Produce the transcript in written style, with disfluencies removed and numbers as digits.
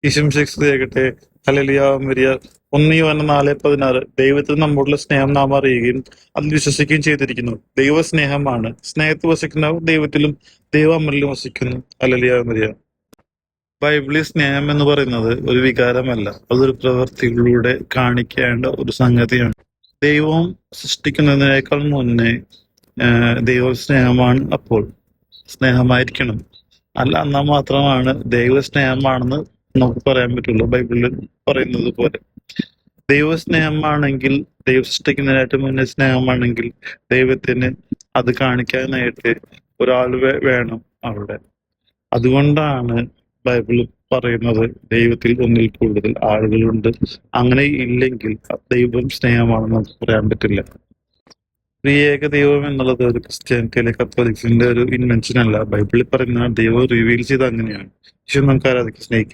ഈശംശിയാകട്ടെ. Hallelujah. Maria. 1 യോഹന്നാൻ 4:16 ദൈവത്തിന് നമ്മോടുള്ള സ്നേഹം നാം അറിയുകയും അതിൽ വിശ്വസിക്കുകയും ചെയ്തിരിക്കുന്നു. ദൈവ സ്നേഹമാണ്. സ്നേഹത്തിൽ വസിക്കുന്ന ദൈവത്തിലും ദൈവം നമ്മളിലും വസിക്കുന്നു. ഹല്ലേലൂയ. മരിയ. ബൈബിളിൽ സ്നേഹം എന്ന് പറയുന്നത് ഒരു വികാരമല്ല, അതൊരു പ്രവൃത്തികളിലൂടെ കാണിക്കേണ്ട ഒരു സംഗതിയാണ്. ദൈവം സൃഷ്ടിക്കുന്നതിനേക്കാൾ മുന്നേ ദൈവ സ്നേഹമാണ്. അപ്പോൾ സ്നേഹമായിരിക്കണം. അല്ല എന്നാൽ മാത്രമാണ് ദൈവ സ്നേഹമാണെന്ന് നമുക്ക് പറയാൻ പറ്റുള്ളൂ. ബൈബിളിൽ പറയുന്നത് പോലെ ദൈവ സ്നേഹമാണെങ്കിൽ, ദൈവം സൃഷ്ടിക്കുന്നതിനായിട്ട് മുന്നേ സ്നേഹമാണെങ്കിൽ ദൈവത്തിന് അത് കാണിക്കാനായിട്ട് ഒരാൾ വേണം അവിടെ. അതുകൊണ്ടാണ് ബൈബിൾ പറയുന്നത് ദൈവത്തിൽ ഒന്നിൽ കൂടുതൽ ആളുകളുണ്ട്. അങ്ങനെ ഇല്ലെങ്കിൽ ദൈവം സ്നേഹമാണെന്ന് നമുക്ക് പറയാൻ പറ്റില്ല. ത്രിയേക ദൈവം എന്നുള്ളത് ഒരു ക്രിസ്ത്യാനിറ്റിയിലെ കത്തോലിക്സിന്റെ ഒരു ഇൻവെൻഷൻ അല്ല. ബൈബിളിൽ പറയുന്ന ദൈവം റിവീൽ ചെയ്ത് അങ്ങനെയാണ്. ഈശോ നമുക്ക് ആരാധിക്കും, സ്നേഹിക്കും.